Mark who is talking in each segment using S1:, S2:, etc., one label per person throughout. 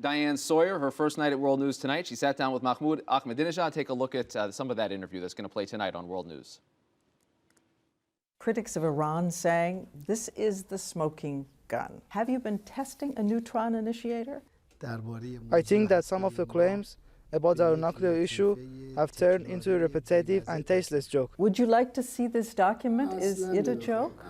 S1: Diane Sawyer, her first night at World News Tonight. She sat down with Mahmoud Ahmadinejad. Take a look at some of that interview that's going to play tonight on World News.
S2: Critics of Iran saying this is the smoking gun. Have you been testing a neutron initiator?
S3: I think that some of the claims about our nuclear issue have turned into a repetitive and tasteless joke.
S2: Would you like to see this document? Is it a joke?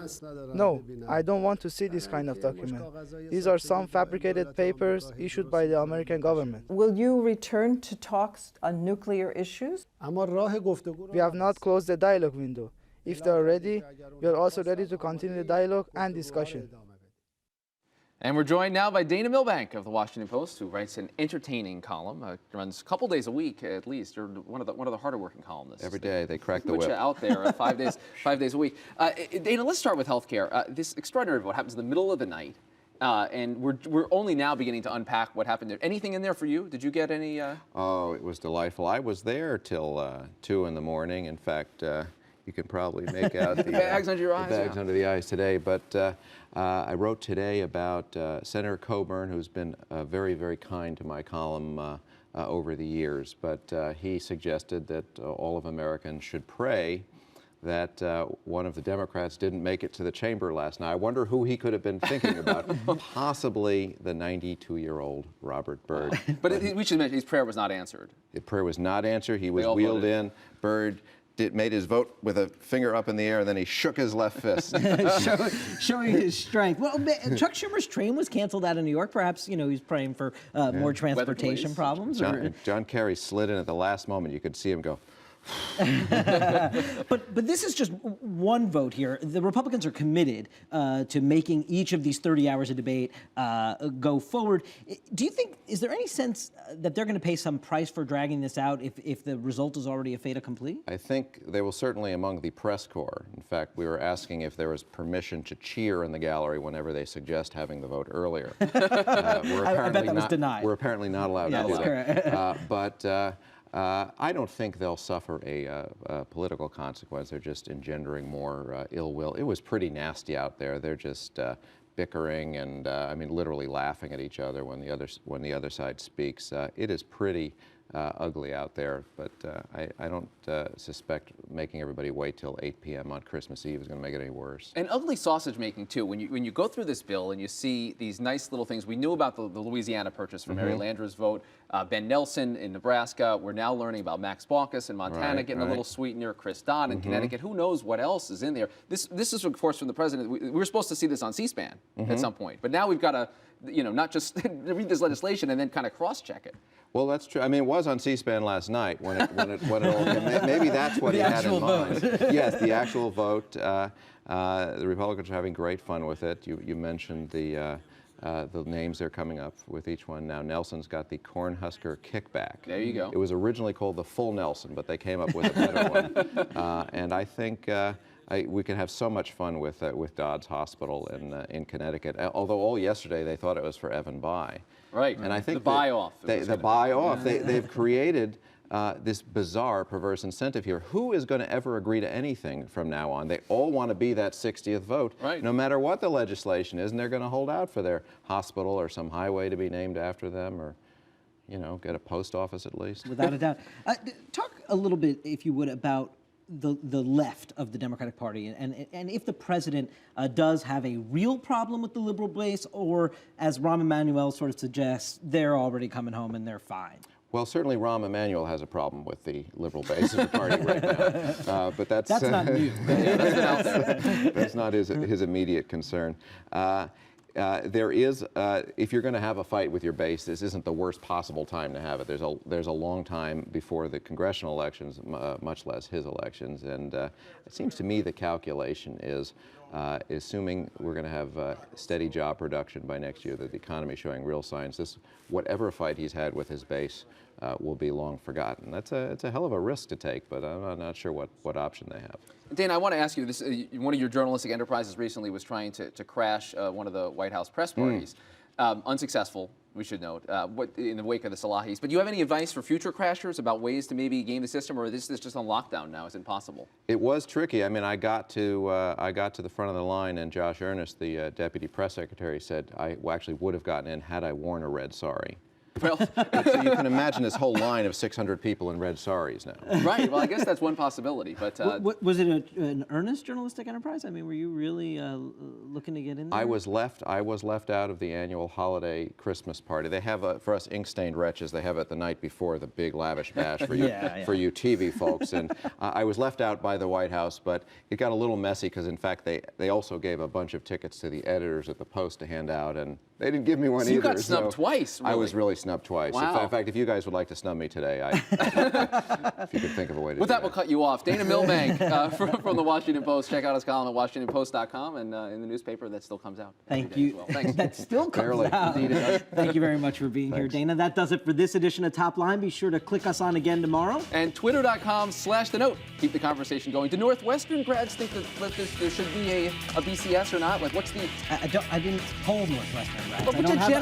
S3: No, I don't want to see this kind of document. These are some fabricated papers issued by the American government.
S2: Will you return to talks on nuclear issues?
S3: We have not closed the dialogue window. If they are ready, we are also ready to continue the dialogue and discussion.
S1: And we're joined now by Dana Milbank of the Washington Post, who writes an entertaining column. Runs a couple days a week at least. You're one of the harder working columnists.
S4: Every day they crack the
S1: whip.
S4: whip.
S1: Out there 5 days a week. Dana, let's start with healthcare. This extraordinary vote happens in the middle of the night, and we're only now beginning to unpack what happened there. Anything in there for you? Did you get any?
S4: Oh, it was delightful. I was there till 2 in the morning. In fact, you can probably make out the
S1: bags under your eyes.
S4: The bags under the eyes today. But I wrote today about Senator Coburn, who's been very, very kind to my column over the years. But he suggested that all of Americans should pray that one of the Democrats didn't make it to the chamber last night. I wonder who he could have been thinking about. Possibly the 92-year-old Robert Byrd.
S1: But we should mention his prayer was not answered.
S4: The prayer was not answered. He was wheeled in. Byrd made his vote with a finger up in the air, and then he shook his left fist.
S5: Showing his strength. Well, Chuck Schumer's train was canceled out of New York. Perhaps, he's praying for more transportation problems.
S4: John Kerry slid in at the last moment. You could see him go.
S5: But this is just one vote here. The Republicans are committed to making each of these 30 hours of debate go forward. Do you think, is there any sense that they're going to pay some price for dragging this out if the result is already a fait accompli?
S4: I think they will certainly among the press corps. In fact, we were asking if there was permission to cheer in the gallery whenever they suggest having the vote earlier.
S5: I bet that was denied.
S4: We're apparently not allowed to do that. But I don't think they'll suffer a political consequence. They're just engendering more ill will. It was pretty nasty out there. They're just bickering and, I mean, literally laughing at each other when the other side speaks. It is pretty ugly out there, but I don't suspect making everybody wait till 8 p.m. on Christmas Eve is going to make it any worse.
S1: And ugly sausage making too. When you go through this bill and you see these nice little things, we knew about the Louisiana purchase for Mary Landra's vote, Ben Nelson in Nebraska. We're now learning about Max Baucus in Montana getting a little sweetener, Chris Dodd in Connecticut. Who knows what else is in there? This is, of course, from the president. We were supposed to see this on C-SPAN at some point, but now we've got to, not just read this legislation and then kind of cross-check it.
S4: Well, that's true. I mean, it was on C-SPAN last night when it all came. Maybe that's what he had in mind. Yes, the actual vote. The Republicans are having great fun with it. You mentioned the names they're coming up with each one now. Nelson's got the Cornhusker Kickback.
S1: There you go.
S4: It was originally called the Full Nelson, but they came up with a better one. And I think we can have so much fun with Dodd's Hospital in Connecticut. Although all yesterday they thought it was for Evan Bayh.
S1: Right.
S4: And I think
S1: the buy-off.
S4: The buy-off. They've created this bizarre, perverse incentive here. Who is going to ever agree to anything from now on? They all want to be that 60th vote, no matter what the legislation is, and they're going to hold out for their hospital or some highway to be named after them, or get a post office at least.
S5: Without a doubt. Talk a little bit, if you would, about the left of the Democratic Party, and if the president does have a real problem with the liberal base, or as Rahm Emanuel sort of suggests, they're already coming home and they're fine.
S4: Well, certainly Rahm Emanuel has a problem with the liberal base of the party right now, but that's
S5: not new.
S4: That's not his immediate concern. There is, if you're going to have a fight with your base, this isn't the worst possible time to have it. There's a long time before the congressional elections, much less his elections, and it seems to me the calculation is, assuming we're going to have steady job production by next year, that the economy is showing real signs, whatever fight he's had with his base will be long forgotten. It's a hell of a risk to take, but I'm not sure what option they have.
S1: Dana, I want to ask you this. One of your journalistic enterprises recently was trying to crash one of the White House press parties. Unsuccessful, we should note, in the wake of the Salahis. But do you have any advice for future crashers about ways to maybe game the system, or this is just on lockdown now? It's impossible.
S4: It was tricky. I mean, I got to the front of the line, and Josh Earnest, the deputy press secretary, said I actually would have gotten in had I worn a red sari.
S1: Well,
S4: So you can imagine this whole line of 600 people in red saris now.
S1: right. Well, I guess that's one possibility. But
S5: Was it an earnest journalistic enterprise? I mean, were you really looking to get in there?
S4: I was left out of the annual holiday Christmas party. They have for us ink-stained wretches. They have it the night before the big lavish bash for you for you TV folks. And I was left out by the White House, but it got a little messy because in fact they also gave a bunch of tickets to the editors at the Post to hand out, and they didn't give me one either.
S1: You got snubbed twice. Really.
S4: I was really snubbed twice.
S1: Wow.
S4: In fact, if you guys would like to snub me today, if you could think of a way to
S1: With
S4: do
S1: that, we'll cut you off. Dana Milbank from the Washington Post. Check out his column at WashingtonPost.com and in the newspaper that still comes out.
S5: Thank
S1: every day
S5: you.
S1: as well. Thanks.
S5: That still comes
S4: Barely.
S5: out.
S1: Indeed it does.
S5: Thank you very much for being here, Dana. That does it for this edition of Top Line. Be sure to click us on again tomorrow.
S1: And Twitter.com/The Note. Keep the conversation going. Do Northwestern grads think that there should be a BCS or not? Like, what's the?
S5: I didn't poll Northwestern, right?
S1: But
S5: I don't have a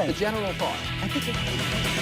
S1: the general
S5: sense.
S1: thought.
S5: I think